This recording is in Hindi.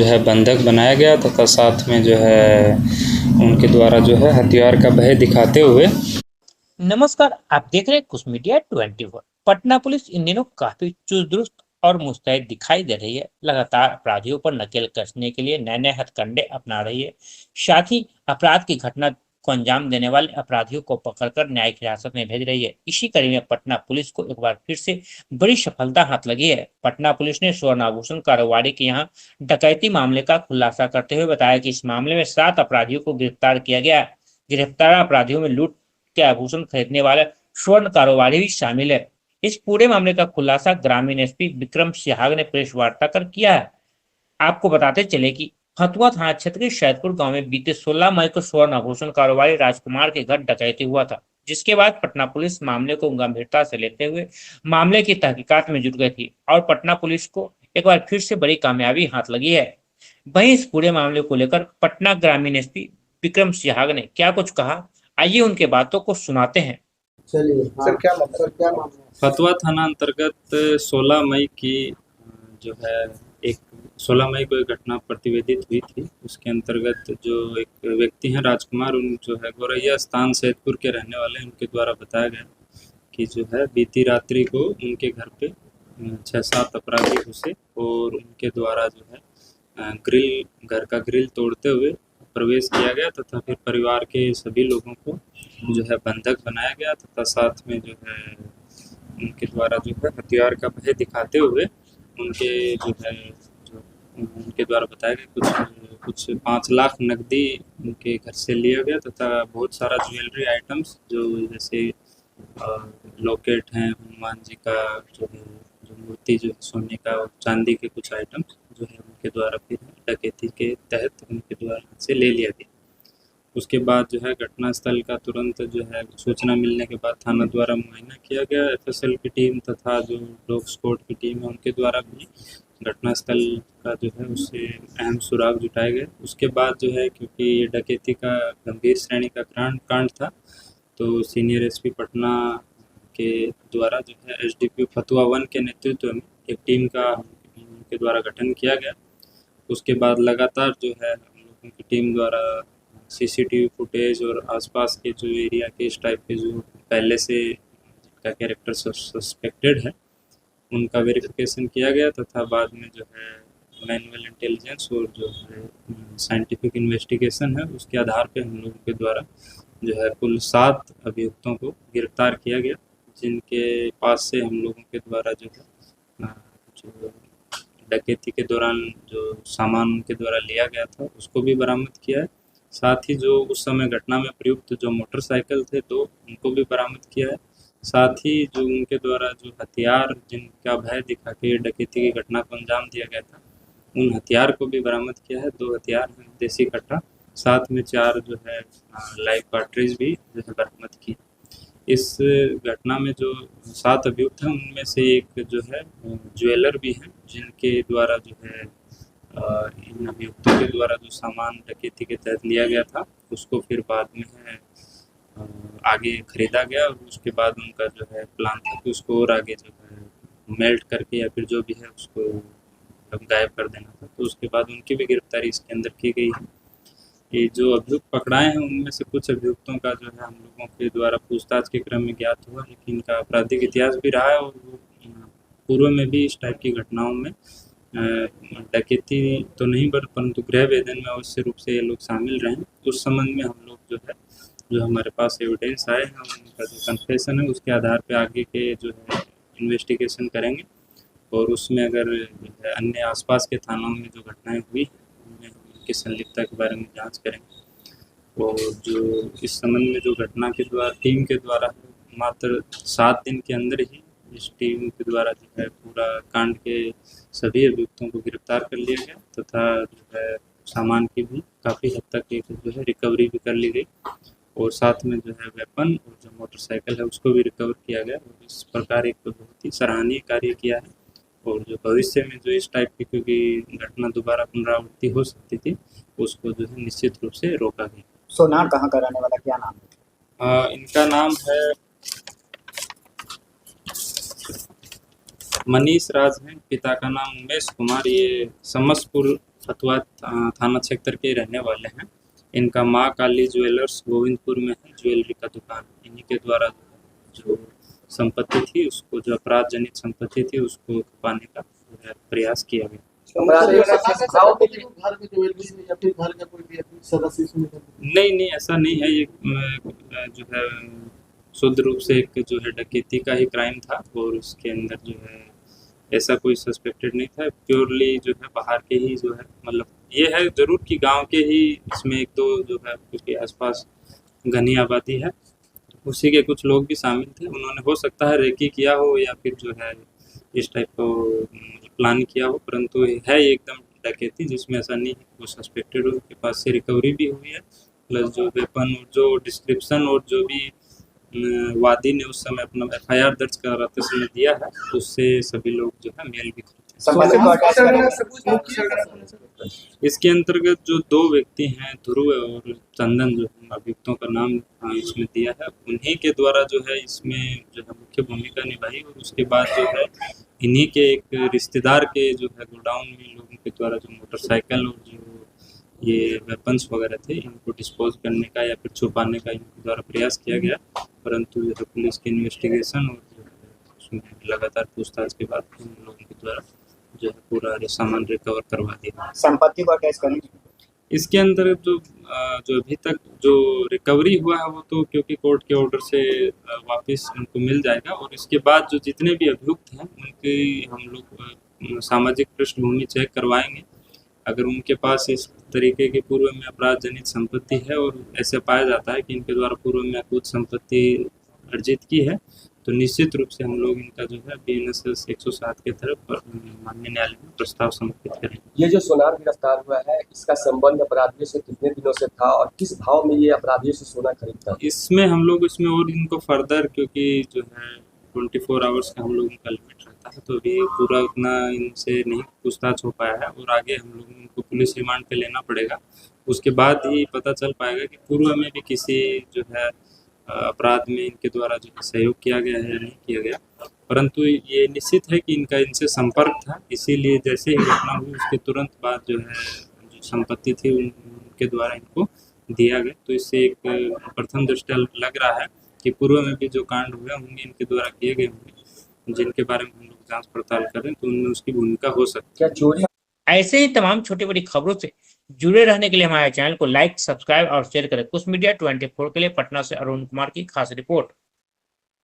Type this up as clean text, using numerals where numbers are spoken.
जो है बंधक बनाया गया तथा साथ में जो है उनके द्वारा जो है हथियार का भय दिखाते हुए। नमस्कार, आप देख रहे हैं कुछ मीडिया 24। पटना पुलिस इन दिनों काफी चुस्त दुरुस्त और मुस्तैद दिखाई दे रही है। लगातार अपराधियों पर नकेल कसने के लिए नए नए हथकंडे अपना रही है। साथ ही अपराध की घटना को अंजाम देने वाले अपराधियों को पकड़कर न्यायिक हिरासत में भेज रही है। इसी कड़ी में पटना पुलिस को एक बार फिर से बड़ी सफलता हाथ लगी है। पटना पुलिस ने स्वर्ण आभूषण कारोबारी के यहाँ डकैती मामले का खुलासा करते हुए बताया कि इस मामले में 7 अपराधियों को गिरफ्तार किया गया है। गिरफ्तार अपराधियों में लूट के आभूषण खरीदने वाले स्वर्ण कारोबारी भी शामिल है। इस पूरे मामले का खुलासा ग्रामीण एसपी विक्रम सिहाग ने प्रेस वार्ता कर किया है। आपको बताते चले कि फतुहा थाना क्षेत्र के सैदपुर गांव में बीते 16 मई को स्वर्ण आभूषण कारोबारी राजकुमार के घर डकैती हुआ था, जिसके बाद पटना पुलिस मामले को गंभीरता से लेते हुए मामले की तहकीकात में जुट गई थी और पटना पुलिस को एक बार फिर से बड़ी कामयाबी हाथ लगी है। वहीं इस पूरे मामले को लेकर पटना ग्रामीण एसपी विक्रम सिहाग ने क्या कुछ कहा, आइए उनके बातों को सुनाते हैं। चलिए सर, क्या मामला है? फतुहा थाना अंतर्गत 16 मई की जो है एक 16 मई को एक घटना प्रतिवेदित हुई थी। उसके अंतर्गत जो एक व्यक्ति हैं राजकुमार, उन जो है गोरैया स्थान सैदपुर के रहने वाले, उनके द्वारा बताया गया कि जो है बीती रात्रि को उनके घर पे 6-7 अपराधी घुसे और उनके द्वारा जो है घर का ग्रिल तोड़ते हुए प्रवेश किया गया तथा फिर परिवार के सभी लोगों को जो है बंधक बनाया गया तथा साथ में जो है उनके द्वारा जो है हथियार का भय दिखाते हुए उनके जो है जो उनके द्वारा बताया गया कुछ 5 लाख नकदी उनके घर से लिया गया तथा बहुत सारा ज्वेलरी आइटम्स जो जैसे लॉकेट हैं हनुमान जी का, जो है जो मूर्ति जो है सोने का और चांदी के कुछ आइटम्स जो है उनके द्वारा फिर डकैती के तहत उनके द्वारा से ले लिया गया। उसके बाद जो है घटनास्थल का तुरंत जो है सूचना मिलने के बाद थाना द्वारा मुआयना किया गया। एफएसएल की टीम तथा जो डॉग स्क्वाड की टीम है उनके द्वारा भी घटनास्थल का जो है उससे अहम सुराग जुटाए गए। उसके बाद जो है क्योंकि ये डकैती का गंभीर श्रेणी का कांड था तो सीनियर एसपी पटना के द्वारा जो है एसडीपीओ फतुहा 1 के नेतृत्व में एक टीम का उनके द्वारा गठन किया गया। उसके बाद लगातार जो है हम लोगों की टीम द्वारा सीसीटीवी फुटेज और आसपास के जो एरिया के इस टाइप के जो पहले से जिनका कैरेक्टर सस्पेक्टेड है उनका वेरिफिकेशन किया गया तथा बाद में जो है मैनुअल इंटेलिजेंस और जो है साइंटिफिक इन्वेस्टिगेशन है उसके आधार पे हम लोगों के द्वारा जो है कुल 7 अभियुक्तों को गिरफ्तार किया गया, जिनके पास से हम लोगों के द्वारा जो है जो डकैती के दौरान जो सामान उनके द्वारा लिया गया था उसको भी बरामद किया है। साथ ही जो उस समय घटना में प्रयुक्त जो मोटरसाइकिल थे 2 उनको भी बरामद किया है। साथ ही जो उनके द्वारा जो हथियार जिनका भय दिखा के डकैती की घटना को अंजाम दिया गया था उन हथियार को भी बरामद किया है। 2 हथियार हैं देसी कट्टा, साथ में 4 जो है लाइव कार्ट्रिज भी जो है बरामद की। इस घटना में जो 7 अभियुक्त हैं उनमें से एक जो है ज्वेलर भी हैं जिनके द्वारा जो है इन अभियुक्तों के द्वारा जो सामान डकैती के तहत लिया गया था उसको फिर बाद में है आगे खरीदा गया और उसके बाद उनका जो है प्लान था कि उसको और आगे जो है मेल्ट करके या फिर जो भी है उसको गायब कर देना था, तो उसके बाद उनकी भी गिरफ्तारी इसके अंदर की गई है। ये जो अभियुक्त पकड़ाए हैं उनमें से कुछ अभियुक्तों का जो है हम लोगों के द्वारा पूछताछ के क्रम में ज्ञात हुआ है कि इनका आपराधिक इतिहास भी रहा है और वो पूर्व में भी इस टाइप की घटनाओं में डकैती तो नहीं परंतु गृह वेदन में अवश्य रूप से ये लोग शामिल रहे हैं। उस संबंध में हम लोग जो है जो हमारे पास एविडेंस आए हैं उनका जो कन्फेशन है उसके आधार पे आगे के जो है इन्वेस्टिगेशन करेंगे और उसमें अगर अन्य आसपास के थानों में जो घटनाएं हुई उनमें उनकी संलिप्तता के बारे में जांच करेंगे। और जो इस संबंध में जो घटना के द्वारा टीम के द्वारा मात्र 7 दिन के अंदर ही इस टीम के द्वारा जो है पूरा कांड के सभी अभियुक्तों को गिरफ्तार कर लिया गया तथा जो है सामान की भी काफ़ी हद तक एक जो है रिकवरी भी कर ली गई और साथ में जो है वेपन और जो मोटरसाइकिल है उसको भी रिकवर किया गया और इस प्रकार एक बहुत ही सराहनीय कार्य किया है। और जो भविष्य में जो इस टाइप की क्योंकि घटना दोबारा पुनरावृत्ति हो सकती थी उसको जो है निश्चित रूप से रोका गया। सोनार कहाँ का रहने वाला, क्या नाम है? इनका नाम है मनीष राज है, पिता का नाम उमेश कुमार, ये समस्तपुर फतवा थाना क्षेत्र के रहने वाले हैं। इनका माँ काली ज्वेलर्स गोविंदपुर में है ज्वेलरी का दुकान। इन्हीं के द्वारा जो संपत्ति थी उसको, जो अपराध जनित संपत्ति थी उसको पाने का जो है प्रयास किया गया। नहीं, ऐसा नहीं है। ये जो है शुद्ध रूप से एक जो है डकैती का ही क्राइम था और उसके अंदर जो है ऐसा कोई सस्पेक्टेड नहीं था। प्योरली जो है बाहर के ही जो है, मतलब ये है ज़रूर कि गांव के ही इसमें एक दो जो है, क्योंकि आसपास घनी आबादी है, उसी के कुछ लोग भी शामिल थे। उन्होंने हो सकता है रेकी किया हो या फिर जो है इस टाइप को प्लान किया हो, परंतु है ये एकदम डकैती जिसमें ऐसा नहीं है। वो सस्पेक्टेड उनके पास से रिकवरी भी हुई है, प्लस जो वेपन और जो डिस्क्रिप्शन और जो भी वादी ने उस समय अपना एफआईआर दर्ज कराते समय दिया है, उससे सभी लोग जो है मेल भी करते हैं। इसके अंतर्गत जो दो व्यक्ति हैं, ध्रुव और चंदन, जो अभियुक्तों का नाम इसमें दिया है, उन्हीं के द्वारा जो है इसमें जो है मुख्य भूमिका निभाई। और उसके बाद जो है इन्हीं के एक रिश्तेदार के जो है गोडाउन में लोगों के द्वारा जो मोटरसाइकिल और जो ये वेपन्स वगैरह थे इनको डिस्पोज करने का या फिर छुपाने का इनके द्वारा प्रयास किया गया, परंतु जो है पुलिस की इन्वेस्टिगेशन और जो है उसमें लगातार पूछताछ के बाद उन लोगों के द्वारा जो है पूरा सामान रिकवर करवा दिया। संपत्ति को अटैच करेंगे इसके अंदर जो अभी तक जो रिकवरी हुआ है वो तो क्योंकि कोर्ट के ऑर्डर से वापस उनको मिल जाएगा। और इसके बाद जो जितने भी अभियुक्त हैं उनकी हम लोग सामाजिक पृष्ठभूमि चेक करवाएंगे। अगर उनके पास इस तरीके की पूर्व में अपराध जनित संपत्ति है और ऐसे पाया जाता है कि इनके द्वारा पूर्व में कुछ संपत्ति अर्जित की है, तो निश्चित रूप से हम लोग इनका जो है BNSS 107 के तरफ माननीय न्यायालय में प्रस्ताव समर्पित करेंगे। ये जो सोनार गिरफ्तार हुआ है, इसका संबंध अपराधियों से कितने दिनों से था और किस भाव में ये अपराधियों से सोना खरीदता? इसमें हम लोग इसमें और इनको फर्दर, क्योंकि जो है 24 आवर्स का हम लोगों का लिमिट रहता है, तो अभी पूरा उतना इनसे नहीं पूछताछ हो पाया है और आगे हम लोग इनको पुलिस रिमांड पे लेना पड़ेगा। उसके बाद ही पता चल पाएगा कि पूर्व में भी किसी जो है अपराध में इनके द्वारा जो है सहयोग किया गया है या नहीं किया गया, परंतु ये निश्चित है कि इनका इनसे संपर्क था। इसीलिए जैसे ही घटना हुई उसके तुरंत बाद जो है जो संपत्ति थी उनके द्वारा इनको दिया गया। तो इससे एक प्रथम दृष्टया लग रहा है कि पूर्व में भी जो कांड हुए होंगे इनके द्वारा किए गए होंगे, जिनके बारे में हम लोग जांच पड़ताल करें, तो उनमें उसकी भूमिका हो सकती है। क्या चोरी? ऐसे ही तमाम छोटी बड़ी खबरों से जुड़े रहने के लिए हमारे चैनल को लाइक, सब्सक्राइब और शेयर करें। कुछ मीडिया 24 के लिए पटना से अरुण कुमार की खास रिपोर्ट।